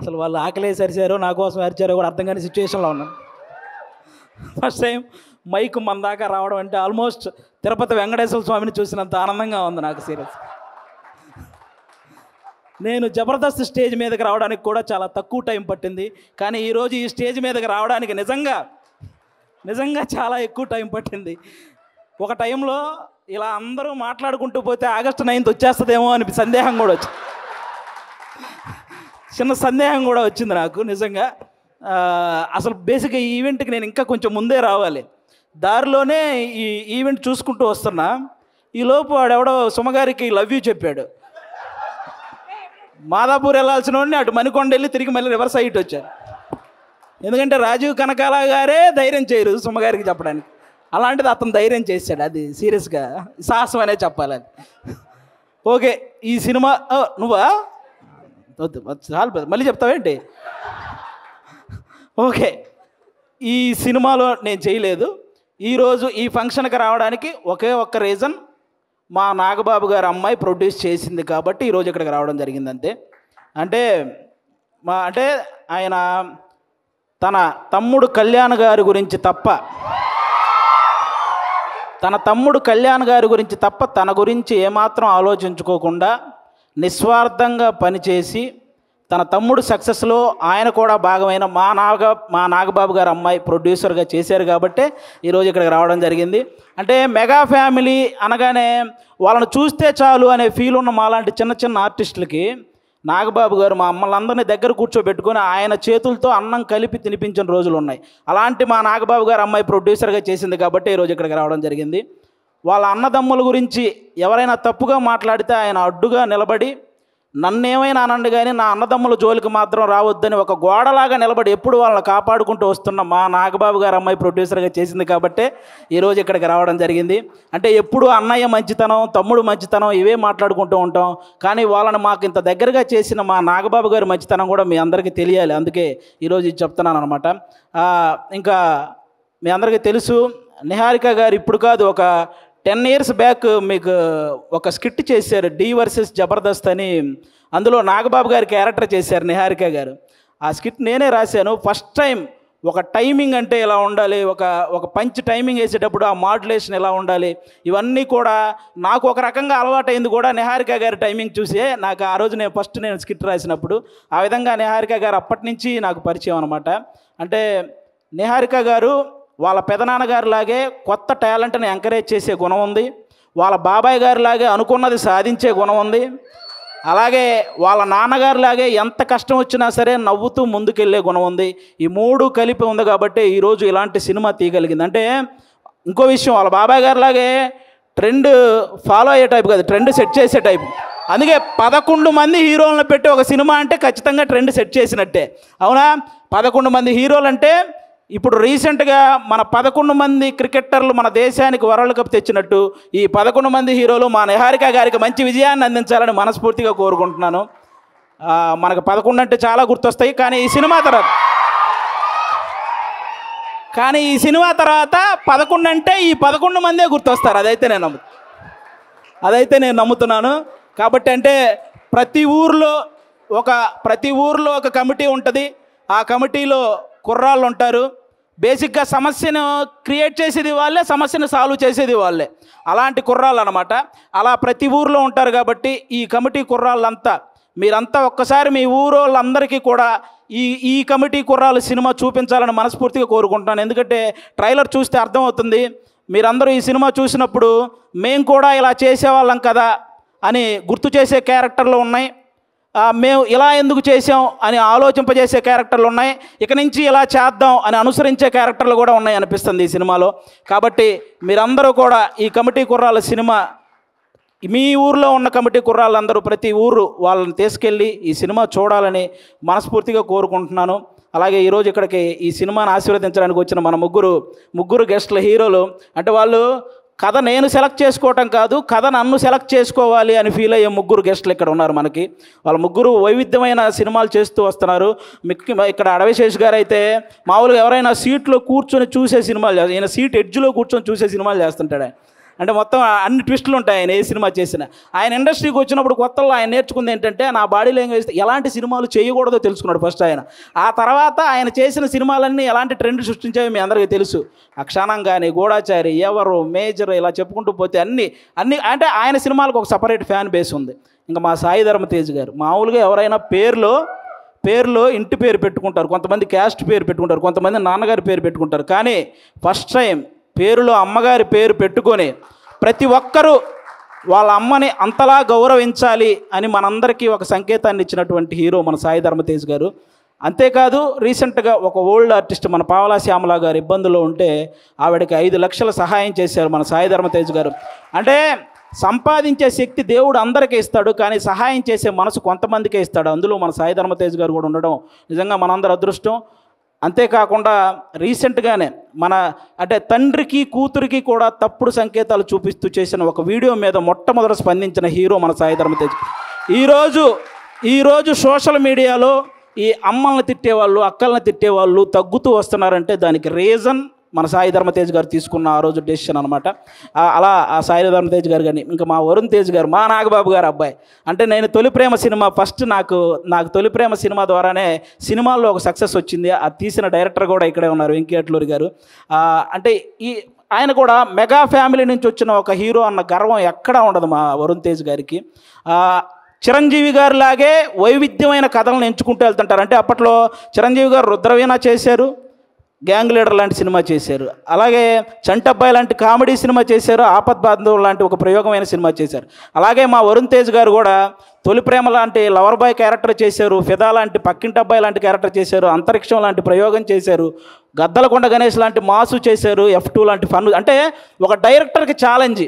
అసలు వాళ్ళు ఆకలేసి అరిచారో నా కోసం అరిచారో కూడా అర్థం కాని సిచ్యువేషన్లో ఉన్నాను. ఫస్ట్ టైం మైక్ మన దాకా రావడం అంటే ఆల్మోస్ట్ తిరుపతి వెంకటేశ్వర స్వామిని చూసినంత ఆనందంగా ఉంది నాకు. సీరియస్, నేను జబర్దస్త్ స్టేజ్ మీదకి రావడానికి కూడా చాలా తక్కువ టైం పట్టింది. కానీ ఈరోజు ఈ స్టేజ్ మీదకి రావడానికి నిజంగా చాలా ఎక్కువ టైం పట్టింది. ఒక టైంలో ఇలా అందరూ మాట్లాడుకుంటూ పోతే ఆగస్టు 9th వచ్చేస్తుందేమో అని సందేహం కూడా వచ్చింది. చిన్న సందేహం కూడా వచ్చింది నాకు నిజంగా. అసలు బేసిక్గా ఈ ఈవెంట్కి నేను ఇంకా కొంచెం ముందే రావాలి. దారిలోనే ఈ ఈవెంట్ చూసుకుంటూ వస్తున్నా. ఈలోపు వాడెవడో సుమగారికి లవ్ యూ చెప్పాడు. మాదాపూర్ వెళ్ళాల్సిన వాడిని అటు మణికొండ వెళ్ళి తిరిగి మళ్ళీ రివర్స్ అయ్యి వచ్చారు. ఎందుకంటే రాజీవ్ కనకాల గారే ధైర్యం చేయరు సుమగారికి చెప్పడానికి. అలాంటిది అతను ధైర్యం చేశాడు. అది సీరియస్గా సాహసం అనే చెప్పాలి అది. ఓకే, ఈ సినిమా నువ్వా చాలు మళ్ళీ చెప్తావేంటి? ఓకే, ఈ సినిమాలో నేను చేయలేదు. ఈరోజు ఈ ఫంక్షన్కి రావడానికి ఒకే ఒక్క రీజన్, మా నాగబాబు గారు అమ్మాయి ప్రొడ్యూస్ చేసింది కాబట్టి ఈరోజు ఇక్కడికి రావడం జరిగింది అంతే. అంటే ఆయన తన తమ్ముడు కళ్యాణ్ గారి గురించి తప్ప తన గురించి ఏమాత్రం ఆలోచించుకోకుండా నిస్వార్థంగా పనిచేసి తన తమ్ముడు సక్సెస్లో ఆయన కూడా భాగమైన మా నాగబాబు గారు అమ్మాయి ప్రొడ్యూసర్గా చేశారు కాబట్టే ఈరోజు ఇక్కడికి రావడం జరిగింది. అంటే మెగా ఫ్యామిలీ అనగానే వాళ్ళని చూస్తే చాలు అనే ఫీల్ ఉన్న మాలాంటి చిన్న చిన్న ఆర్టిస్టులకి నాగబాబు గారు మా అమ్మలందరినీ దగ్గర కూర్చోబెట్టుకొని ఆయన చేతులతో అన్నం కలిపి తినిపించిన రోజులు ఉన్నాయి. అలాంటి మా నాగబాబు గారు అమ్మాయి ప్రొడ్యూసర్గా చేసింది కాబట్టి ఈరోజు ఇక్కడికి రావడం జరిగింది. వాళ్ళ అన్నదమ్ముల గురించి ఎవరైనా తప్పుగా మాట్లాడితే ఆయన అడ్డుగా నిలబడి నన్నేమైనా అనండి కానీ నా అన్నదమ్ముల జోలికి మాత్రం రావద్దని ఒక గోడలాగా నిలబడి ఎప్పుడు వాళ్ళని కాపాడుకుంటూ వస్తున్న మా నాగబాబు గారు అమ్మాయి ప్రొడ్యూసర్గా చేసింది కాబట్టే ఈరోజు ఇక్కడికి రావడం జరిగింది. అంటే ఎప్పుడు అన్నయ్య మంచితనం, తమ్ముడు మంచితనం ఇవే మాట్లాడుకుంటూ ఉంటాం. కానీ వాళ్ళని మాకు ఇంత దగ్గరగా చేసిన మా నాగబాబు గారి మంచితనం కూడా మీ అందరికీ తెలియాలి. అందుకే ఈరోజు ఇది చెప్తున్నాను అనమాట. ఇంకా మీ అందరికీ తెలుసు, నిహారిక గారు ఇప్పుడు కాదు ఒక 10 years బ్యాక్ మీకు ఒక స్కిట్ చేశారు, డి వర్సెస్ జబర్దస్త్ అని. అందులో నాగబాబు గారి క్యారెక్టర్ చేశారు నిహారిక గారు. ఆ స్కిట్ నేనే రాశాను. ఫస్ట్ టైం ఒక టైమింగ్ అంటే ఎలా ఉండాలి, ఒక పంచ్ టైమింగ్ వేసేటప్పుడు ఆ మాడ్యులేషన్ ఎలా ఉండాలి, ఇవన్నీ కూడా నాకు ఒక రకంగా అలవాటైంది కూడా నిహారిక గారి టైమింగ్ చూసే. నాకు ఆ రోజు నేను స్కిట్ రాసినప్పుడు ఆ విధంగా నిహారిక గారు అప్పటి నుంచి నాకు పరిచయం అనమాట. అంటే నిహారిక గారు వాళ్ళ పెదనాన్నగారి లాగే కొత్త టాలెంట్ని ఎంకరేజ్ చేసే గుణం ఉంది. వాళ్ళ బాబాయ్ గారి లాగే అనుకున్నది సాధించే గుణం ఉంది. అలాగే వాళ్ళ నాన్నగారి లాగే ఎంత కష్టం వచ్చినా సరే నవ్వుతూ ముందుకెళ్ళే గుణం ఉంది. ఈ మూడు కలిపి ఉంది కాబట్టి ఈరోజు ఇలాంటి సినిమా తీయగలిగింది. అంటే ఇంకో విషయం, వాళ్ళ బాబాయ్ గారి లాగే ట్రెండ్ ఫాలో అయ్యే టైప్ కాదు, ట్రెండ్ సెట్ చేసే టైప్. అందుకే 11 మంది హీరోలను పెట్టి ఒక సినిమా అంటే ఖచ్చితంగా ట్రెండ్ సెట్ చేసినట్టే. అవునా? 11 మంది హీరోలు అంటే ఇప్పుడు రీసెంట్గా మన 11 మంది క్రికెటర్లు మన దేశానికి వరల్డ్ కప్ తెచ్చినట్టు ఈ 11 మంది హీరోలు మా నిహారిక గారికి మంచి విజయాన్ని అందించాలని మనస్ఫూర్తిగా కోరుకుంటున్నాను. మనకు 11 అంటే చాలా గుర్తొస్తాయి, కానీ ఈ సినిమా తర్వాత 11 అంటే ఈ 11 మందే గుర్తొస్తారు. అదైతే నేను నమ్ముతున్నాను. కాబట్టి అంటే ప్రతి ఊర్లో ఒక కమిటీ ఉంటుంది. ఆ కమిటీలో కుర్రాళ్ళు ఉంటారు. బేసిక్గా సమస్యను క్రియేట్ చేసేది వాళ్ళే, సమస్యను సాల్వ్ చేసేది వాళ్ళే. అలాంటి కుర్రాళ్ళు అనమాట. అలా ప్రతి ఊర్లో ఉంటారు కాబట్టి ఈ కమిటీ కుర్రాళ్ళంతా మీరంతా ఒక్కసారి మీ ఊరోళ్ళందరికీ కూడా ఈ కమిటీ కుర్రాళ్ళు సినిమా చూపించాలని మనస్ఫూర్తిగా కోరుకుంటున్నాను. ఎందుకంటే ట్రైలర్ చూస్తే అర్థమవుతుంది. మీరందరూ ఈ సినిమా చూసినప్పుడు మేము కూడా ఇలా చేసేవాళ్ళం కదా అని గుర్తు చేసే క్యారెక్టర్లు ఉన్నాయి. మేము ఇలా ఎందుకు చేసాం అని ఆలోచింపజేసే క్యారెక్టర్లు ఉన్నాయి. ఇక నుంచి ఇలా చేద్దాం అని అనుసరించే క్యారెక్టర్లు కూడా ఉన్నాయి అనిపిస్తుంది ఈ సినిమాలో. కాబట్టి మీరందరూ కూడా ఈ కమిటీ కుర్రాళ్ళ సినిమా, మీ ఊర్లో ఉన్న కమిటీ కుర్రాళ్ళందరూ ప్రతి ఊరు వాళ్ళని తీసుకెళ్ళి ఈ సినిమా చూడాలని మనస్ఫూర్తిగా కోరుకుంటున్నాను. అలాగే ఈరోజు ఇక్కడికి ఈ సినిమాను ఆశీర్వదించడానికి వచ్చిన మన ముగ్గురు గెస్ట్ల హీరోలు, అంటే వాళ్ళు కథ నేను సెలెక్ట్ చేసుకోవటం కాదు, కథ నన్ను సెలెక్ట్ చేసుకోవాలి అని ఫీల్ అయ్యే ముగ్గురు గెస్టులు ఇక్కడ ఉన్నారు మనకి. వాళ్ళ ముగ్గురు వైవిధ్యమైన సినిమాలు చేస్తూ వస్తున్నారు. ఇక్కడ అడవిశేష్ గారు అయితే మామూలుగా ఎవరైనా సీట్లో కూర్చొని చూసే సినిమాలు ఈయన సీట్ ఎడ్జ్లో కూర్చొని చూసే సినిమాలు చేస్తుంటాడు. అంటే మొత్తం అన్ని ట్విస్టులు ఉంటాయి ఆయన ఏ సినిమా చేసినా. ఆయన ఇండస్ట్రీకి వచ్చినప్పుడు కొత్తలో ఆయన నేర్చుకుంది ఏంటంటే నా బాడీ లాంగ్వేజ్ ఎలాంటి సినిమాలు చేయకూడదో తెలుసుకున్నాడు ఫస్ట్ ఆయన. ఆ తర్వాత ఆయన చేసిన సినిమాలన్నీ ఎలాంటి ట్రెండ్ సృష్టించాయో మీ అందరికీ తెలుసు. అక్షానం కానీ, గూఢాచారి, ఎవరు, మేజర్, ఇలా చెప్పుకుంటూ పోతే అన్ని అంటే ఆయన సినిమాలకు ఒక సపరేట్ ఫ్యాన్ బేస్ ఉంది. ఇంకా మా సాయి ధర్మ తేజ్ గారు మామూలుగా ఎవరైనా పేరులో ఇంటి పేరు పెట్టుకుంటారు, కొంతమంది క్యాస్ట్ పేరు పెట్టుకుంటారు, కొంతమంది నాన్నగారి పేరు పెట్టుకుంటారు. కానీ ఫస్ట్ టైం పేరులో అమ్మగారి పేరు పెట్టుకొని ప్రతి ఒక్కరూ వాళ్ళ అమ్మని అంతలా గౌరవించాలి అని మనందరికీ ఒక సంకేతాన్ని ఇచ్చినటువంటి హీరో మన సాయి ధర్మ తేజ్ గారు. అంతేకాదు రీసెంట్గా ఒక ఓల్డ్ ఆర్టిస్ట్ మన పావలా శ్యామల గారు ఇబ్బందుల్లో ఉంటే ఆవిడకి 5 లక్షల సహాయం చేశారు మన సాయి ధర్మ తేజ్ గారు. అంటే సంపాదించే శక్తి దేవుడు అందరికీ ఇస్తాడు, కానీ సహాయం చేసే మనసు కొంతమందికే ఇస్తాడు. అందులో మన సాయి ధర్మ తేజ్ గారు కూడా ఉండడం నిజంగా మనందరి అదృష్టం. అంతేకాకుండా రీసెంట్గానే అంటే తండ్రికి కూతురికి కూడా తప్పుడు సంకేతాలు చూపిస్తూ చేసిన ఒక వీడియో మీద మొట్టమొదట స్పందించిన హీరో మన సాయి ధర్మ తేజ్. ఈరోజు సోషల్ మీడియాలో ఈ అమ్మల్ని తిట్టేవాళ్ళు, అక్కల్ని తిట్టేవాళ్ళు తగ్గుతూ వస్తున్నారంటే దానికి రీజన్ మన సాయి ధర్మ తేజ్ గారు తీసుకున్న ఆ రోజు డెసిషన్ అనమాట. అలా ఆ సాయి ధర్మ తేజ్ గారు కానీ ఇంకా మా వరుణ్ తేజ్ గారు, మా నాగబాబు గారు అబ్బాయి. అంటే నేను తొలి ప్రేమ సినిమా ఫస్ట్ నాకు తొలి ప్రేమ సినిమా ద్వారానే సినిమాల్లో ఒక సక్సెస్ వచ్చింది. అది తీసిన డైరెక్టర్ కూడా ఇక్కడే ఉన్నారు, వెంకీ అట్లూరి గారు. అంటే ఆయన కూడా మెగా ఫ్యామిలీ నుంచి వచ్చిన ఒక హీరో అన్న గర్వం ఎక్కడా ఉండదు మా వరుణ్ తేజ్ గారికి. చిరంజీవి గారు లాగే వైవిధ్యమైన కథలను ఎంచుకుంటూ వెళ్తుంటారు. అంటే అప్పట్లో చిరంజీవి గారు రుద్రవీణ చేశారు, గ్యాంగ్ లీడర్ లాంటి సినిమా చేశారు, అలాగే చంటబ్బాయి లాంటి కామెడీ సినిమా చేశారు, ఆపద్ బాంధవ్ లాంటి ఒక ప్రయోగమైన సినిమా చేశారు. అలాగే మా వరుణ్ తేజ్ గారు కూడా తొలి ప్రేమ లాంటి లవర్ బాయ్ క్యారెక్టర్ చేశారు, ఫిదా లాంటి పక్కింటి అబ్బాయి లాంటి క్యారెక్టర్ చేశారు, అంతరిక్షం లాంటి ప్రయోగం చేశారు, గద్దలకొండ గణేష్ లాంటి మాసు చేశారు, F2 లాంటి ఫన్. అంటే ఒక డైరెక్టర్కి ఛాలెంజ్,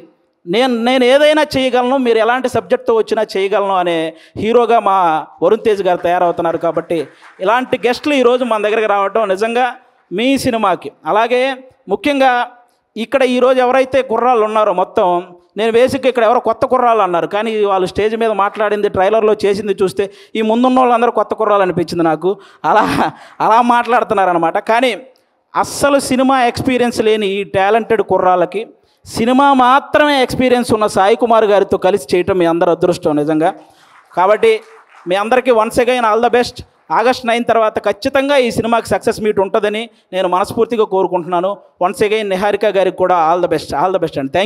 నేను ఏదైనా చేయగలను, మీరు ఎలాంటి సబ్జెక్ట్తో వచ్చినా చేయగలను అనే హీరోగా మా వరుణ్ తేజ్ గారు తయారవుతున్నారు. కాబట్టి ఇలాంటి గెస్టులు ఈరోజు మన దగ్గరికి రావడం నిజంగా మీ సినిమాకి, అలాగే ముఖ్యంగా ఇక్కడ ఈరోజు ఎవరైతే కుర్రాళ్ళు ఉన్నారో మొత్తం, నేను బేసిక్గా ఇక్కడ ఎవరో కొత్త కుర్రాళ్ళు అన్నారు, కానీ వాళ్ళు స్టేజ్ మీద మాట్లాడింది, ట్రైలర్లో చేసింది చూస్తే ఈ ముందున్న వాళ్ళందరూ కొత్త కుర్రాళ్ళు అనిపించింది నాకు. అలా మాట్లాడుతున్నారనమాట. కానీ అస్సలు సినిమా ఎక్స్పీరియన్స్ లేని ఈ టాలెంటెడ్ కుర్రాళ్ళకి సినిమా మాత్రమే ఎక్స్పీరియన్స్ ఉన్న సాయి కుమార్ గారితో కలిసి చేయటం మీ అందరి అదృష్టం నిజంగా. కాబట్టి మీ అందరికీ once again all the best. August 9 తర్వాత ఖచ్చితంగా ఈ సినిమాకి సక్సెస్ మీట్ ఉంటుందని నేను మనస్ఫూర్తిగా కోరుకుంటున్నాను. వన్స్ అగైన్ నిహారిక గారికి కూడా ఆల్ ద బెస్ట్ అండి. థ్యాంక్